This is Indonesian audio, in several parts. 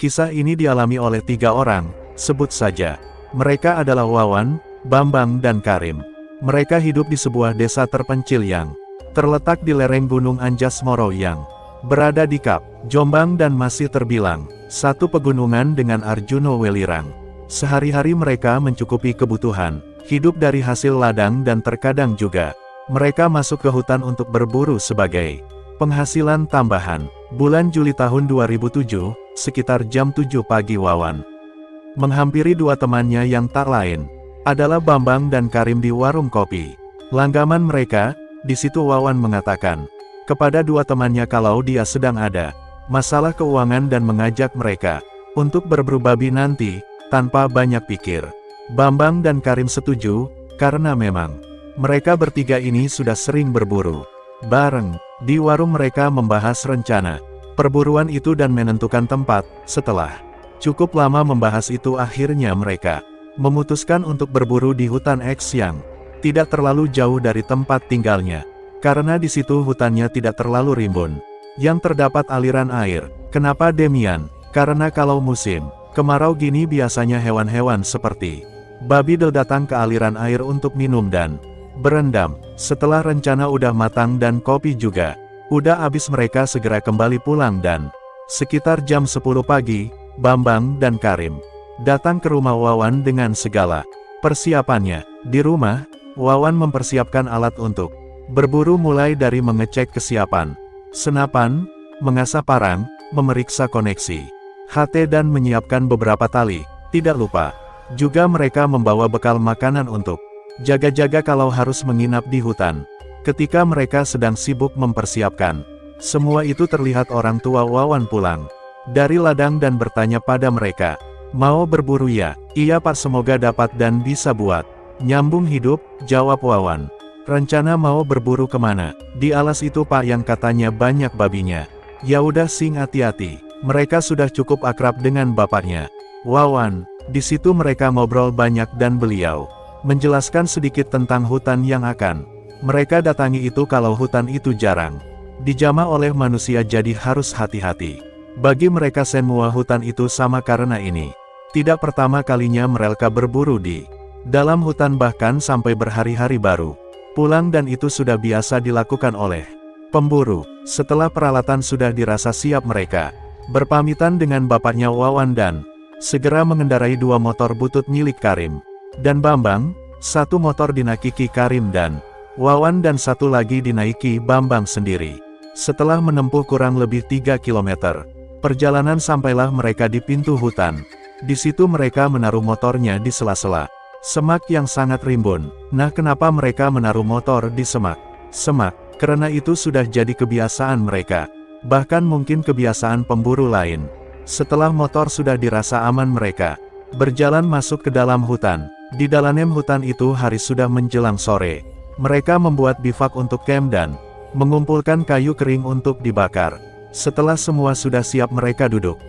Kisah ini dialami oleh 3 orang, sebut saja. Mereka adalah Wawan, Bambang dan Karim. Mereka hidup di sebuah desa terpencil yang terletak di lereng Gunung Anjas Moro yang berada di Kap Jombang dan masih terbilang satu pegunungan dengan Arjuno Welirang. Sehari-hari mereka mencukupi kebutuhan hidup dari hasil ladang dan terkadang juga mereka masuk ke hutan untuk berburu sebagai penghasilan tambahan. Bulan Juli tahun 2007, sekitar jam 7 pagi Wawan menghampiri 2 temannya yang tak lain adalah Bambang dan Karim di warung kopi langganan mereka. Di situ Wawan mengatakan kepada 2 temannya kalau dia sedang ada masalah keuangan dan mengajak mereka untuk berburu babi nanti, tanpa banyak pikir. Bambang dan Karim setuju, karena memang mereka bertiga ini sudah sering berburu bareng. Di warung mereka membahas rencana perburuan itu dan menentukan tempat. Setelah cukup lama membahas itu, akhirnya mereka memutuskan untuk berburu di hutan X yang tidak terlalu jauh dari tempat tinggalnya. Karena di situ hutannya tidak terlalu rimbun, yang terdapat aliran air. Kenapa demikian? Karena kalau musim kemarau gini biasanya hewan-hewan seperti babi datang ke aliran air untuk minum dan berendam. Setelah rencana udah matang dan kopi juga udah habis, mereka segera kembali pulang dan sekitar jam 10 pagi, Bambang dan Karim datang ke rumah Wawan dengan segala persiapannya. Di rumah, Wawan mempersiapkan alat untuk berburu, mulai dari mengecek kesiapan senapan, mengasah parang, memeriksa koneksi HT dan menyiapkan beberapa tali. Tidak lupa juga mereka membawa bekal makanan untuk jaga-jaga kalau harus menginap di hutan. Ketika mereka sedang sibuk mempersiapkan semua itu, terlihat orang tua Wawan pulang dari ladang dan bertanya pada mereka, "Mau berburu ya?" "Iya Pak, semoga dapat dan bisa buat nyambung hidup," jawab Wawan. "Rencana mau berburu kemana?" "Di alas itu Pak, yang katanya banyak babinya." "Ya udah Sing, hati-hati." Mereka sudah cukup akrab dengan bapaknya Wawan. Di situ mereka ngobrol banyak dan beliau menjelaskan sedikit tentang hutan yang akan mereka datangi itu. Kalau hutan itu jarang dijamah oleh manusia, jadi harus hati-hati. Bagi mereka semua hutan itu sama, karena ini tidak pertama kalinya mereka berburu di dalam hutan, bahkan sampai berhari-hari baru pulang, dan itu sudah biasa dilakukan oleh pemburu. Setelah peralatan sudah dirasa siap, mereka berpamitan dengan bapaknya Wawan dan segera mengendarai 2 motor butut milik Karim dan Bambang. 1 motor dinaiki Karim dan Wawan dan 1 lagi dinaiki Bambang sendiri. Setelah menempuh kurang lebih 3 km perjalanan, sampailah mereka di pintu hutan. Di situ mereka menaruh motornya di sela-sela semak yang sangat rimbun. Nah, kenapa mereka menaruh motor di semak? Karena itu sudah jadi kebiasaan mereka. Bahkan mungkin kebiasaan pemburu lain. Setelah motor sudah dirasa aman, mereka berjalan masuk ke dalam hutan. Di dalam hutan itu hari sudah menjelang sore. Mereka membuat bivak untuk camp dan mengumpulkan kayu kering untuk dibakar. Setelah semua sudah siap, mereka duduk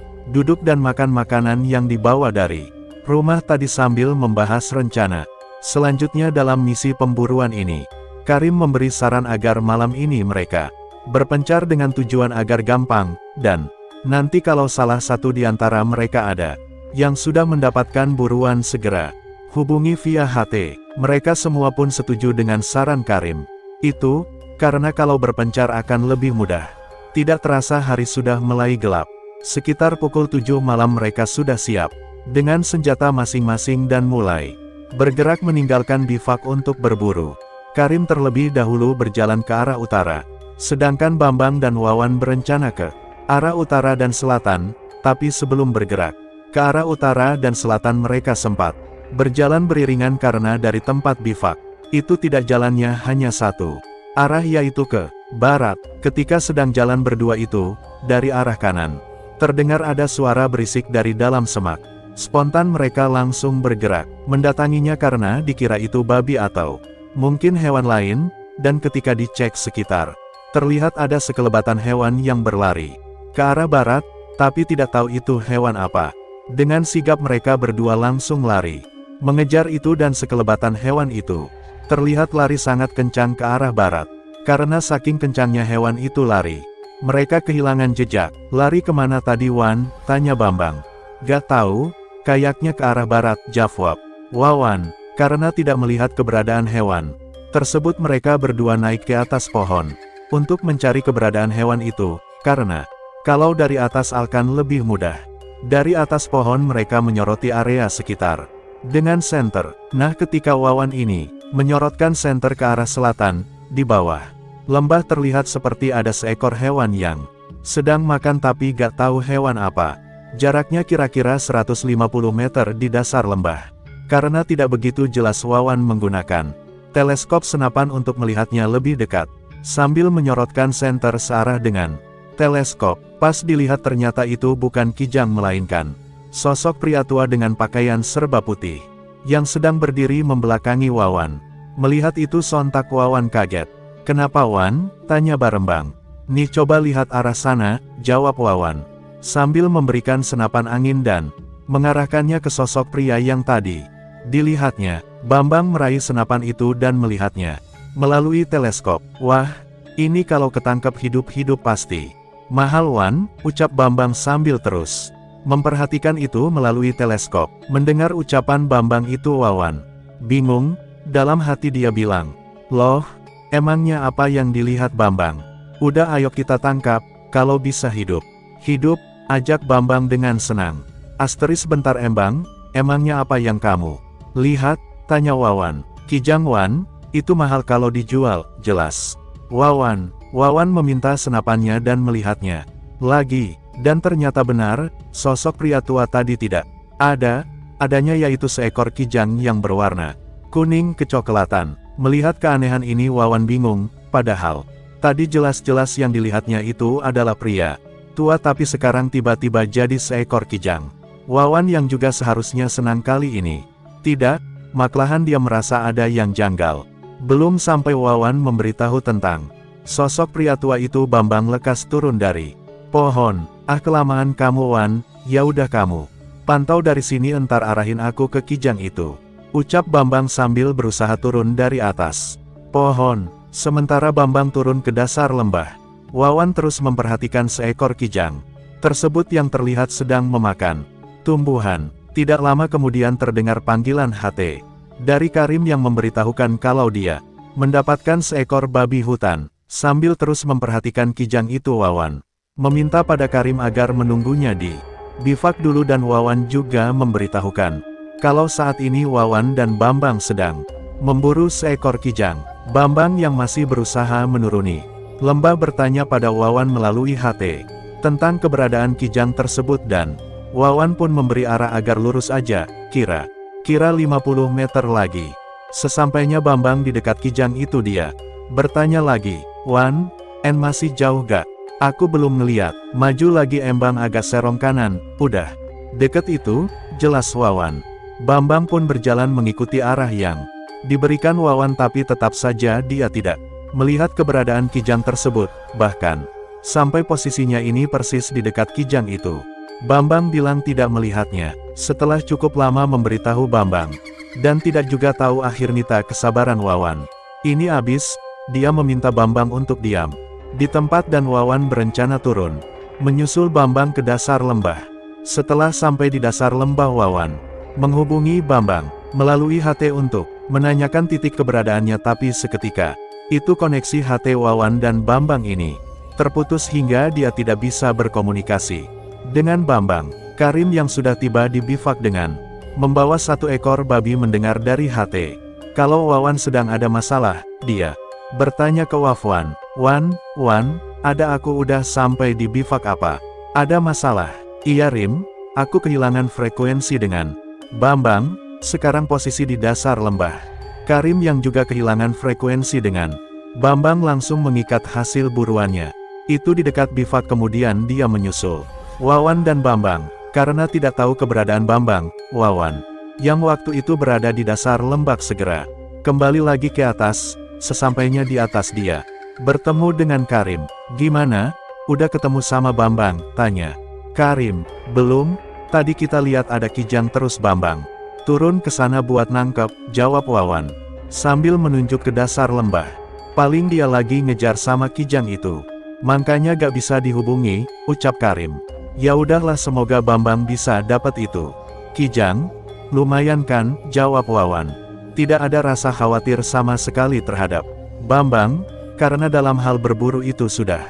dan makan makanan yang dibawa dari rumah tadi sambil membahas rencana selanjutnya dalam misi pemburuan ini. Karim memberi saran agar malam ini mereka berpencar dengan tujuan agar gampang, dan nanti kalau salah satu di antara mereka ada yang sudah mendapatkan buruan, segera hubungi via HT. Mereka semua pun setuju dengan saran Karim itu, karena kalau berpencar akan lebih mudah. Tidak terasa hari sudah mulai gelap. Sekitar pukul 7 malam mereka sudah siap dengan senjata masing-masing dan mulai bergerak meninggalkan bivak untuk berburu. Karim terlebih dahulu berjalan ke arah utara, sedangkan Bambang dan Wawan berencana ke arah utara dan selatan. Tapi sebelum bergerak ke arah utara dan selatan, mereka sempat berjalan beriringan karena dari tempat bivak itu tidak jalannya hanya satu arah, yaitu ke barat. Ketika sedang jalan berdua itu, dari arah kanan terdengar ada suara berisik dari dalam semak. Spontan mereka langsung bergerak mendatanginya karena dikira itu babi atau mungkin hewan lain, dan ketika dicek sekitar, terlihat ada sekelebatan hewan yang berlari ke arah barat, tapi tidak tahu itu hewan apa. Dengan sigap mereka berdua langsung lari mengejar itu, dan sekelebatan hewan itu terlihat lari sangat kencang ke arah barat. Karena saking kencangnya hewan itu lari, Mereka kehilangan jejak. Lari kemana tadi Wan? Tanya Bambang. Gak tahu, kayaknya ke arah barat, jawab Wawan. Karena tidak melihat keberadaan hewan tersebut, mereka berdua naik ke atas pohon untuk mencari keberadaan hewan itu, karena kalau dari atas akan lebih mudah. Dari atas pohon mereka menyoroti area sekitar dengan senter. Nah, ketika Wawan ini menyorotkan senter ke arah selatan, di bawah lembah terlihat seperti ada seekor hewan yang sedang makan, tapi gak tahu hewan apa. Jaraknya kira-kira 150 meter di dasar lembah. Karena tidak begitu jelas, Wawan menggunakan teleskop senapan untuk melihatnya lebih dekat, sambil menyorotkan senter searah dengan teleskop. Pas dilihat ternyata itu bukan kijang melainkan sosok pria tua dengan pakaian serba putih, yang sedang berdiri membelakangi Wawan. Melihat itu sontak Wawan kaget. Kenapa Wan? Tanya Barembang. Nih coba lihat arah sana, jawab Wawan, sambil memberikan senapan angin dan mengarahkannya ke sosok pria yang tadi dilihatnya. Bambang meraih senapan itu dan melihatnya melalui teleskop. Wah, ini kalau ketangkep hidup-hidup pasti mahal Wan, ucap Bambang sambil terus memperhatikan itu melalui teleskop. Mendengar ucapan Bambang itu, Wawan bingung. Dalam hati dia bilang, loh, emangnya apa yang dilihat Bambang? Udah ayo kita tangkap, kalau bisa hidup. Hidup, ajak Bambang dengan senang. Asteris bentar Embang, emangnya apa yang kamu lihat? Tanya Wawan. Kijang Wan, itu mahal kalau dijual, jelas. Wawan meminta senapannya dan melihatnya lagi, dan ternyata benar, sosok pria tua tadi tidak adanya, yaitu seekor kijang yang berwarna kuning kecoklatan. Melihat keanehan ini Wawan bingung, padahal tadi jelas-jelas yang dilihatnya itu adalah pria tua, tapi sekarang tiba-tiba jadi seekor kijang. Wawan yang juga seharusnya senang kali ini tidak, malahan dia merasa ada yang janggal. Belum sampai Wawan memberitahu tentang sosok pria tua itu, Bambang lekas turun dari pohon. Ah, kelamaan kamu Wan, ya udah kamu pantau dari sini, entar arahin aku ke kijang itu, ucap Bambang sambil berusaha turun dari atas pohon. Sementara Bambang turun ke dasar lembah, Wawan terus memperhatikan seekor kijang tersebut yang terlihat sedang memakan tumbuhan. Tidak lama kemudian terdengar panggilan HT dari Karim yang memberitahukan kalau dia mendapatkan seekor babi hutan. Sambil terus memperhatikan kijang itu, Wawan meminta pada Karim agar menunggunya di bivak dulu, dan Wawan juga memberitahukan kalau saat ini Wawan dan Bambang sedang memburu seekor kijang. Bambang yang masih berusaha menuruni lembah bertanya pada Wawan melalui HT tentang keberadaan kijang tersebut, dan Wawan pun memberi arah agar lurus aja, kira-kira 50 meter lagi. Sesampainya Bambang di dekat kijang itu, dia bertanya lagi, Wan, masih jauh gak? Aku belum ngeliat. Maju lagi Embang agak serong kanan. Udah deket itu, jelas Wawan. Bambang pun berjalan mengikuti arah yang diberikan Wawan, tapi tetap saja dia tidak melihat keberadaan kijang tersebut. Bahkan sampai posisinya ini persis di dekat kijang itu, Bambang bilang tidak melihatnya. Setelah cukup lama memberitahu Bambang, dan tidak juga tahu, akhirnya kesabaran Wawan ini habis. Dia meminta Bambang untuk diam di tempat, dan Wawan berencana turun menyusul Bambang ke dasar lembah. Setelah sampai di dasar lembah, Wawan menghubungi Bambang melalui HT untuk menanyakan titik keberadaannya, tapi seketika itu koneksi HT Wawan dan Bambang ini terputus hingga dia tidak bisa berkomunikasi dengan Bambang. Karim yang sudah tiba di bivak dengan membawa satu ekor babi mendengar dari HT kalau Wawan sedang ada masalah. Dia bertanya ke Wafwan, Wan, ada, aku udah sampai di bivak, apa ada masalah? Iya Rim, aku kehilangan frekuensi dengan Bambang, sekarang posisi di dasar lembah. Karim yang juga kehilangan frekuensi dengan Bambang langsung mengikat hasil buruannya itu di dekat bivak, kemudian dia menyusul Wawan dan Bambang. Karena tidak tahu keberadaan Bambang, Wawan yang waktu itu berada di dasar lembah segera kembali lagi ke atas. Sesampainya di atas, dia bertemu dengan Karim. Gimana? Udah ketemu sama Bambang? Tanya Karim. Belum, tadi kita lihat ada kijang terus Bambang turun ke sana buat nangkep, jawab Wawan sambil menunjuk ke dasar lembah. Paling dia lagi ngejar sama kijang itu. Makanya gak bisa dihubungi, ucap Karim. Ya udahlah, semoga Bambang bisa dapat itu. Kijang, lumayan kan, jawab Wawan. Tidak ada rasa khawatir sama sekali terhadap Bambang, karena dalam hal berburu itu sudah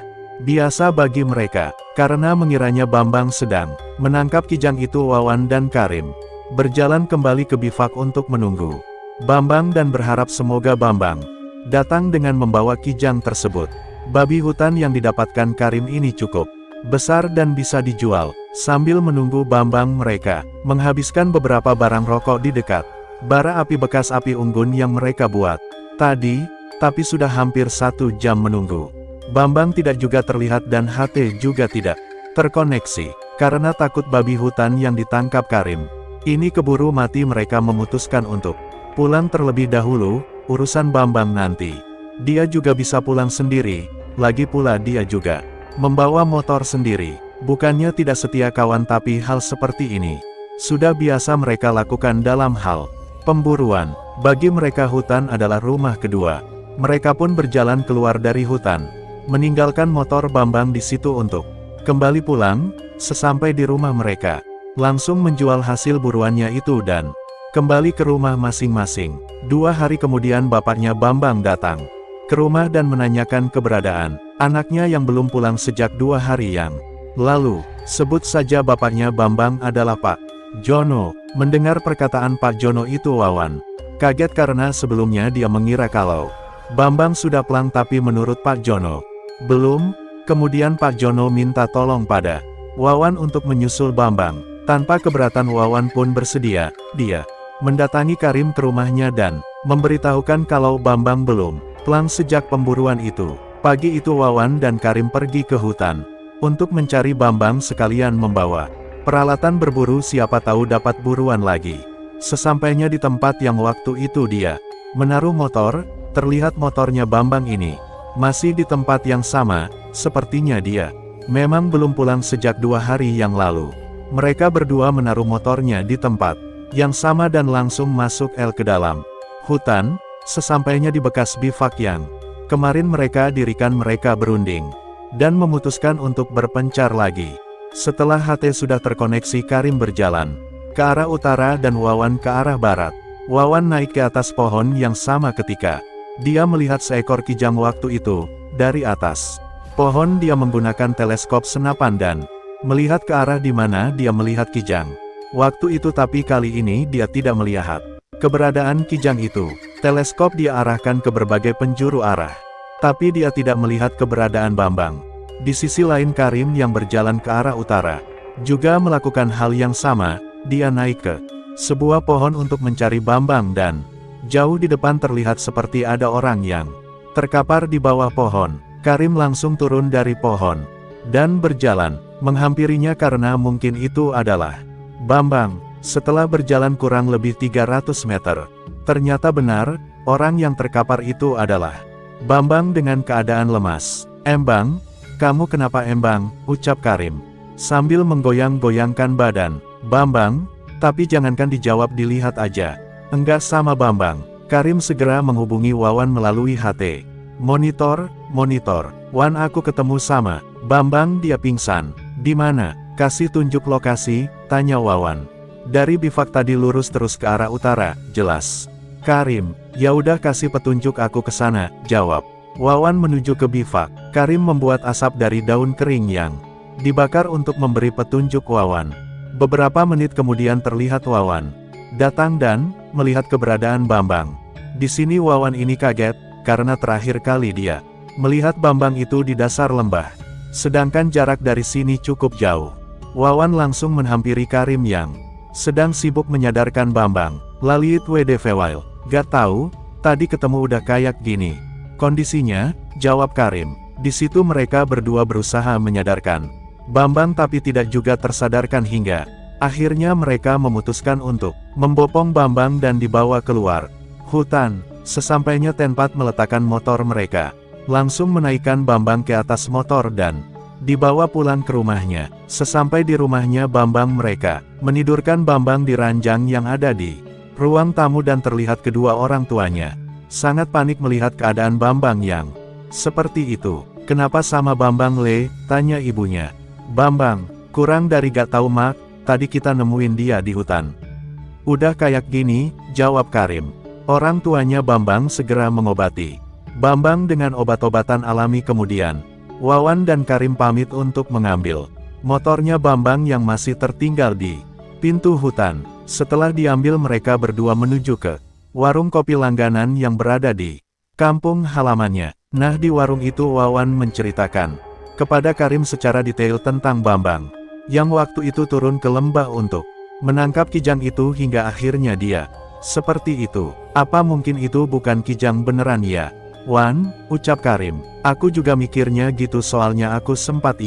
biasa bagi mereka. Karena mengiranya Bambang sedang menangkap kijang itu, Wawan dan Karim berjalan kembali ke bivak untuk menunggu Bambang dan berharap semoga Bambang datang dengan membawa kijang tersebut. Babi hutan yang didapatkan Karim ini cukup besar dan bisa dijual. Sambil menunggu Bambang, mereka menghabiskan beberapa barang rokok di dekat bara api bekas api unggun yang mereka buat tadi, tapi sudah hampir 1 jam menunggu. Bambang tidak juga terlihat dan HT juga tidak terkoneksi. Karena takut babi hutan yang ditangkap Karim ini keburu mati, mereka memutuskan untuk pulang terlebih dahulu. Urusan Bambang nanti dia juga bisa pulang sendiri. Lagi pula dia juga membawa motor sendiri. Bukannya tidak setia kawan, tapi hal seperti ini sudah biasa mereka lakukan dalam hal pemburuan. Bagi mereka hutan adalah rumah kedua. Mereka pun berjalan keluar dari hutan, meninggalkan motor Bambang di situ untuk kembali pulang. Sesampai di rumah mereka langsung menjual hasil buruannya itu dan kembali ke rumah masing-masing. 2 hari kemudian bapaknya Bambang datang ke rumah dan menanyakan keberadaan anaknya yang belum pulang sejak 2 hari yang lalu. Sebut saja bapaknya Bambang adalah Pak Jono. Mendengar perkataan Pak Jono itu, Wawan kaget karena sebelumnya dia mengira kalau Bambang sudah pulang, tapi menurut Pak Jono belum. Kemudian Pak Jono minta tolong pada Wawan untuk menyusul Bambang. Tanpa keberatan Wawan pun bersedia. Dia mendatangi Karim ke rumahnya dan memberitahukan kalau Bambang belum pulang sejak pemburuan itu. Pagi itu Wawan dan Karim pergi ke hutan untuk mencari Bambang, sekalian membawa peralatan berburu, siapa tahu dapat buruan lagi. Sesampainya di tempat yang waktu itu dia menaruh motor, terlihat motornya Bambang ini masih di tempat yang sama. Sepertinya dia memang belum pulang sejak 2 hari yang lalu. Mereka berdua menaruh motornya di tempat yang sama dan langsung masuk ke dalam hutan. Sesampainya di bekas bivak yang kemarin mereka dirikan, mereka berunding dan memutuskan untuk berpencar lagi. Setelah HT sudah terkoneksi, Karim berjalan ke arah utara dan Wawan ke arah barat. Wawan naik ke atas pohon yang sama ketika dia melihat seekor kijang waktu itu. Dari atas pohon dia menggunakan teleskop senapan dan melihat ke arah di mana dia melihat kijang waktu itu, tapi kali ini dia tidak melihat keberadaan kijang itu. Teleskop dia arahkan ke berbagai penjuru arah, tapi dia tidak melihat keberadaan Bambang. Di sisi lain Karim yang berjalan ke arah utara juga melakukan hal yang sama. Dia naik ke sebuah pohon untuk mencari Bambang dan jauh di depan terlihat seperti ada orang yang terkapar di bawah pohon. Karim langsung turun dari pohon dan berjalan menghampirinya karena mungkin itu adalah Bambang. Setelah berjalan kurang lebih 300 meter, ternyata benar, orang yang terkapar itu adalah Bambang dengan keadaan lemas. "Embang, kamu kenapa Embang?" ucap Karim sambil menggoyang-goyangkan badan Bambang. "Tapi jangankan dijawab, dilihat aja." "Enggak sama Bambang." Karim segera menghubungi Wawan melalui HT. Monitor, "Wan, aku ketemu sama Bambang, dia pingsan." "Di mana? Kasih tunjuk lokasi," tanya Wawan. "Dari bivak tadi lurus terus ke arah utara." "Jelas." Karim, "Ya udah kasih petunjuk aku ke sana," jawab Wawan menuju ke bivak. Karim membuat asap dari daun kering yang dibakar untuk memberi petunjuk Wawan. Beberapa menit kemudian terlihat Wawan datang dan melihat keberadaan Bambang. Di sini Wawan ini kaget, karena terakhir kali dia melihat Bambang itu di dasar lembah, sedangkan jarak dari sini cukup jauh. Wawan langsung menghampiri Karim yang sedang sibuk menyadarkan Bambang. "Laliit WDVWIL, gak tahu, tadi ketemu udah kayak gini kondisinya," jawab Karim. Di situ mereka berdua berusaha menyadarkan Bambang, tapi tidak juga tersadarkan hingga akhirnya mereka memutuskan untuk membopong Bambang dan dibawa keluar hutan. Sesampainya tempat meletakkan motor, mereka langsung menaikkan Bambang ke atas motor dan dibawa pulang ke rumahnya. Sesampai di rumahnya Bambang, mereka menidurkan Bambang di ranjang yang ada di ruang tamu dan terlihat kedua orang tuanya sangat panik melihat keadaan Bambang yang seperti itu. Kenapa sama Bambang Le? Tanya ibunya. Bambang, kurang dari gak tahu mak, tadi kita nemuin dia di hutan. Udah kayak gini, jawab Karim. Orang tuanya Bambang segera mengobati Bambang dengan obat-obatan alami kemudian. Wawan dan Karim pamit untuk mengambil motornya Bambang yang masih tertinggal di pintu hutan. Setelah diambil mereka berdua menuju ke warung kopi langganan yang berada di kampung halamannya. Nah di warung itu Wawan menceritakan kepada Karim secara detail tentang Bambang, yang waktu itu turun ke lembah untuk menangkap kijang itu hingga akhirnya dia seperti itu. Apa mungkin itu bukan kijang beneran ya? Wan, ucap Karim. Aku juga mikirnya gitu soalnya aku sempat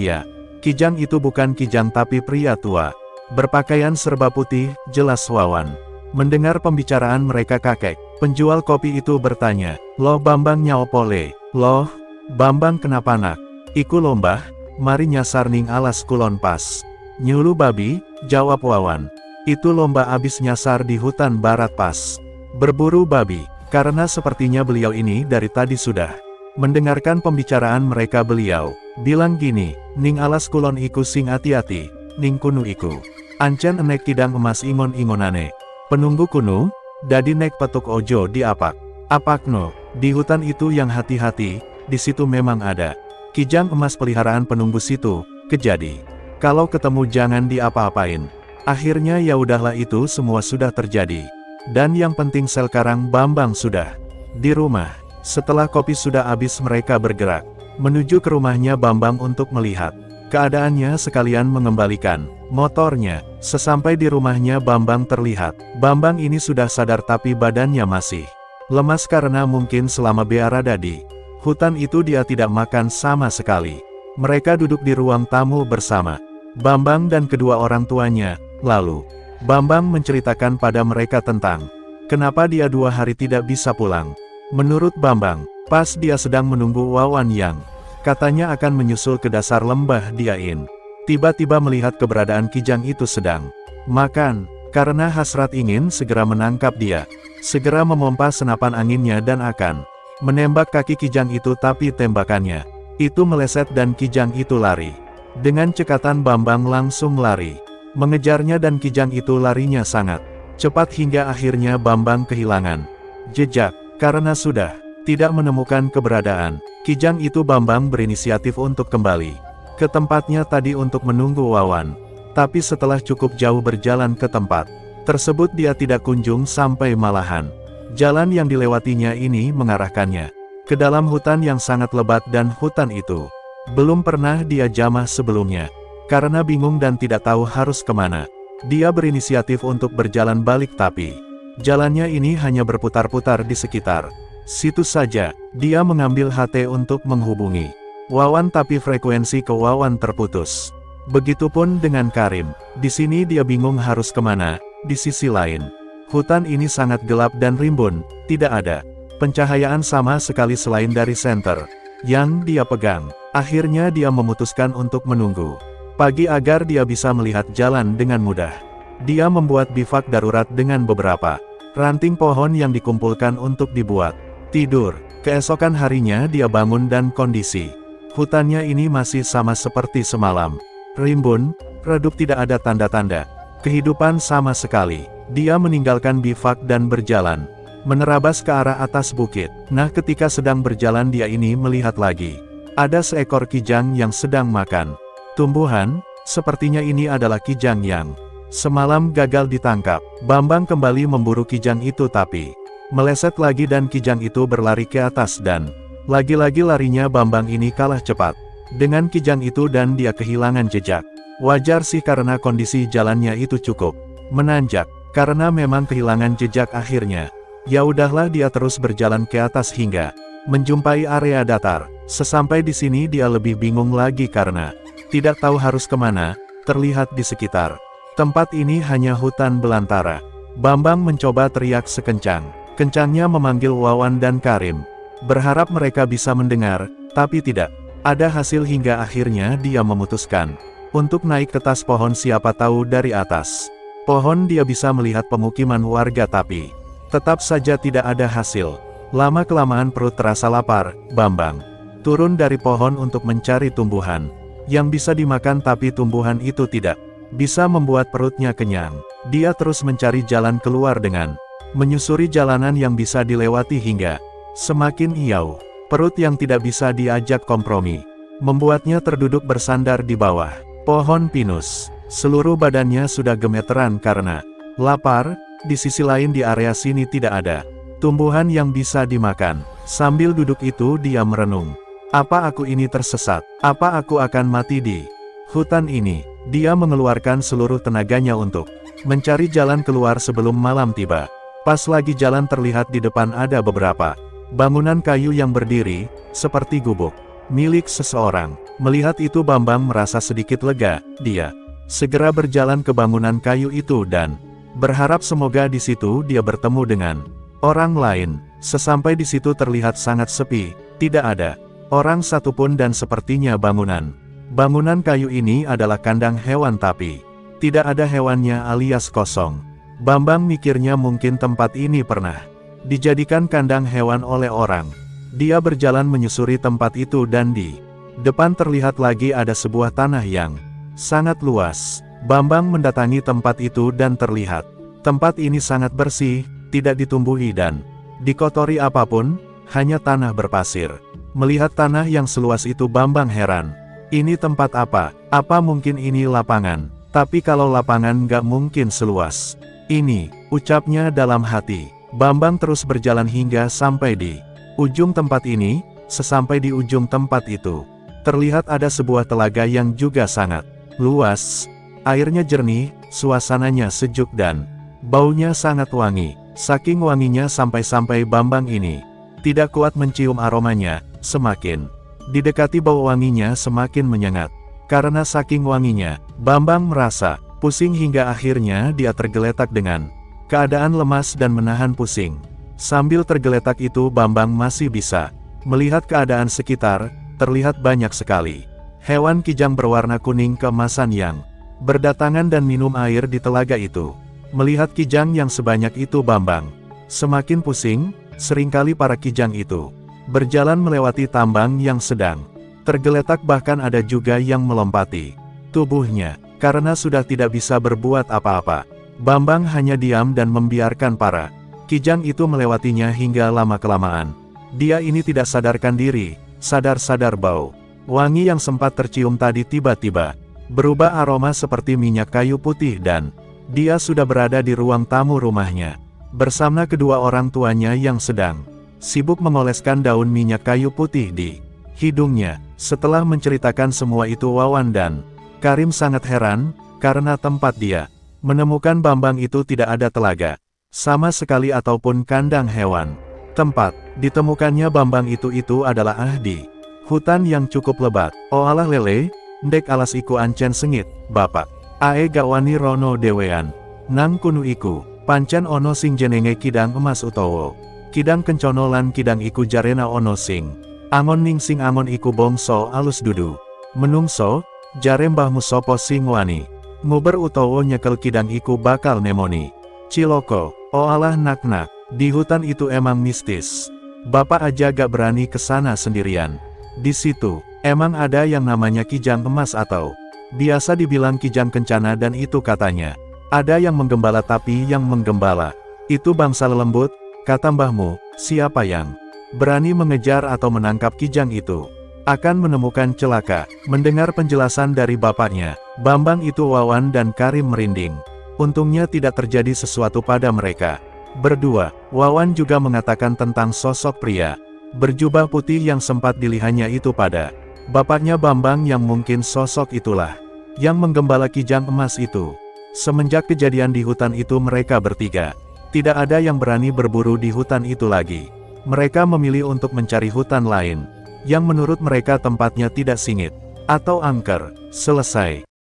kijang itu bukan kijang tapi pria tua. Berpakaian serba putih, jelas Wawan. Mendengar pembicaraan mereka kakek, penjual kopi itu bertanya, "Loh Bambang nyaopole? Loh, Bambang kenapa nak? Iku lombah, mari nyasar ning alas kulon pas." "Nyulu babi," jawab Wawan. "Itu lomba abis nyasar di hutan barat pas berburu babi." Karena sepertinya beliau ini dari tadi sudah mendengarkan pembicaraan mereka, beliau bilang gini, "Ning alas kulon iku sing hati-hati, ning kunu iku ancen enek kidang emas ingon-ingonane. Penunggu kunu, dadi nek petuk ojo di apakno, di hutan itu yang hati-hati, di situ memang ada kijang emas peliharaan penunggu situ, kejadi kalau ketemu jangan diapa-apain." Akhirnya ya udahlah, itu semua sudah terjadi. Dan yang penting sekarang Bambang sudah di rumah. Setelah kopi sudah habis mereka bergerak menuju ke rumahnya Bambang untuk melihat keadaannya sekalian mengembalikan motornya. Sesampai di rumahnya Bambang terlihat Bambang ini sudah sadar tapi badannya masih lemas karena mungkin selama berada di hutan itu dia tidak makan sama sekali. Mereka duduk di ruang tamu bersama Bambang dan kedua orang tuanya. Lalu Bambang menceritakan pada mereka tentang kenapa dia 2 hari tidak bisa pulang. Menurut Bambang, pas dia sedang menunggu Wawan yang katanya akan menyusul ke dasar lembah Diain, tiba-tiba melihat keberadaan kijang itu sedang makan. Karena hasrat ingin segera menangkap dia, segera memompa senapan anginnya dan akan menembak kaki kijang itu, tapi tembakannya itu meleset dan kijang itu lari. Dengan cekatan Bambang langsung lari mengejarnya dan kijang itu larinya sangat cepat hingga akhirnya Bambang kehilangan jejak. Karena sudah tidak menemukan keberadaan kijang itu, Bambang berinisiatif untuk kembali ke tempatnya tadi untuk menunggu Wawan. Tapi setelah cukup jauh berjalan ke tempat tersebut dia tidak kunjung sampai, malahan jalan yang dilewatinya ini mengarahkannya ke dalam hutan yang sangat lebat, dan hutan itu belum pernah dia jamah sebelumnya. Karena bingung dan tidak tahu harus kemana, dia berinisiatif untuk berjalan balik, tapi jalannya ini hanya berputar-putar di sekitar situ saja. Dia mengambil HT untuk menghubungi Wawan tapi frekuensi ke Wawan terputus. Begitupun dengan Karim. Di sini dia bingung harus kemana. Di sisi lain, hutan ini sangat gelap dan rimbun, tidak ada pencahayaan sama sekali selain dari senter yang dia pegang. Akhirnya dia memutuskan untuk menunggu pagi agar dia bisa melihat jalan dengan mudah. Dia membuat bivak darurat dengan beberapa ranting pohon yang dikumpulkan untuk dibuat tidur. Keesokan harinya dia bangun dan kondisi hutannya ini masih sama seperti semalam. Rimbun, redup, tidak ada tanda-tanda kehidupan sama sekali. Dia meninggalkan bivak dan berjalan menerabas ke arah atas bukit. Nah ketika sedang berjalan dia ini melihat lagi ada seekor kijang yang sedang makan tumbuhan. Sepertinya ini adalah kijang yang semalam gagal ditangkap. Bambang kembali memburu kijang itu tapi meleset lagi dan kijang itu berlari ke atas, dan lagi-lagi larinya Bambang ini kalah cepat dengan kijang itu dan dia kehilangan jejak. Wajar sih karena kondisi jalannya itu cukup menanjak. Karena memang kehilangan jejak, akhirnya ya udahlah dia terus berjalan ke atas hingga menjumpai area datar. Sesampai di sini dia lebih bingung lagi karena tidak tahu harus kemana. Terlihat di sekitar tempat ini hanya hutan belantara. Bambang mencoba teriak sekencang-kencangnya memanggil Wawan dan Karim, berharap mereka bisa mendengar, tapi tidak ada hasil hingga akhirnya dia memutuskan untuk naik ke atas pohon. Siapa tahu dari atas pohon dia bisa melihat pemukiman warga, tapi tetap saja tidak ada hasil. Lama-kelamaan perut terasa lapar. Bambang turun dari pohon untuk mencari tumbuhan yang bisa dimakan, tapi tumbuhan itu tidak bisa membuat perutnya kenyang. Dia terus mencari jalan keluar dengan menyusuri jalanan yang bisa dilewati hingga semakin jauh. Perut yang tidak bisa diajak kompromi membuatnya terduduk bersandar di bawah pohon pinus. Seluruh badannya sudah gemeteran karena lapar. Di sisi lain, di area sini tidak ada tumbuhan yang bisa dimakan. Sambil duduk itu dia merenung. Apa aku ini tersesat? Apa aku akan mati di hutan ini? Dia mengeluarkan seluruh tenaganya untuk mencari jalan keluar sebelum malam tiba. Pas lagi jalan, terlihat di depan ada beberapa bangunan kayu yang berdiri seperti gubuk milik seseorang. Melihat itu Bambang merasa sedikit lega. Dia segera berjalan ke bangunan kayu itu dan berharap semoga di situ dia bertemu dengan orang lain. Sesampai di situ terlihat sangat sepi, tidak ada orang satupun dan sepertinya bangunan kayu ini adalah kandang hewan, tapi tidak ada hewannya alias kosong. Bambang mikirnya mungkin tempat ini pernah dijadikan kandang hewan oleh orang. Dia berjalan menyusuri tempat itu dan di depan terlihat lagi ada sebuah tanah yang sangat luas. Bambang mendatangi tempat itu dan terlihat tempat ini sangat bersih, tidak ditumbuhi dan dikotori apapun, hanya tanah berpasir. Melihat tanah yang seluas itu Bambang heran. Ini tempat apa? Apa mungkin ini lapangan? Tapi kalau lapangan nggak mungkin seluas ini, ucapnya dalam hati. Bambang terus berjalan hingga sampai di ujung tempat ini. Sesampai di ujung tempat itu, terlihat ada sebuah telaga yang juga sangat luas. Airnya jernih, suasananya sejuk dan baunya sangat wangi. Saking wanginya sampai-sampai Bambang ini tidak kuat mencium aromanya. Semakin didekati bau wanginya semakin menyengat. Karena saking wanginya, Bambang merasa pusing hingga akhirnya dia tergeletak dengan keadaan lemas dan menahan pusing. Sambil tergeletak itu Bambang masih bisa melihat keadaan sekitar. Terlihat banyak sekali hewan kijang berwarna kuning keemasan yang berdatangan dan minum air di telaga itu. Melihat kijang yang sebanyak itu Bambang semakin pusing. Seringkali para kijang itu berjalan melewati tambang yang sedang tergeletak, bahkan ada juga yang melompati tubuhnya. Karena sudah tidak bisa berbuat apa-apa, Bambang hanya diam dan membiarkan para kijang itu melewatinya hingga lama-kelamaan. Dia ini tidak sadarkan diri. Sadar-sadar bau wangi yang sempat tercium tadi tiba-tiba berubah aroma seperti minyak kayu putih dan dia sudah berada di ruang tamu rumahnya bersama kedua orang tuanya yang sedang sibuk mengoleskan daun minyak kayu putih di hidungnya. Setelah menceritakan semua itu Wawan dan Karim sangat heran, karena tempat dia menemukan Bambang itu tidak ada telaga sama sekali ataupun kandang hewan. Tempat ditemukannya Bambang itu adalah di hutan yang cukup lebat. Oh alah lele, ndek alas iku ancen sengit, bapak. Ae gak wani rono dewean. Nang kunu iku, pancen ono sing jenenge kidang emas utawa kidang kencono lan kidang iku jarena ono sing angon ning sing angon iku bongso alus dudu. Menungso, jare mbahmu sopo sing wani nguber utawa nyekel kidang iku bakal nemoni. Ciloko, oh alah nak-nak. Di hutan itu emang mistis. Bapak aja gak berani ke sana sendirian. Di situ, emang ada yang namanya kijang emas atau biasa dibilang kijang kencana, dan itu katanya ada yang menggembala, tapi yang menggembala itu bangsa lelembut, kata mbahmu. Siapa yang berani mengejar atau menangkap kijang itu akan menemukan celaka. Mendengar penjelasan dari bapaknya, Bambang itu Wawan dan Karim merinding. Untungnya tidak terjadi sesuatu pada mereka berdua. Wawan juga mengatakan tentang sosok pria berjubah putih yang sempat dilihatnya itu pada bapaknya Bambang, yang mungkin sosok itulah yang menggembala kijang emas itu. Semenjak kejadian di hutan itu mereka bertiga tidak ada yang berani berburu di hutan itu lagi. Mereka memilih untuk mencari hutan lain yang menurut mereka tempatnya tidak singit atau angker. Selesai.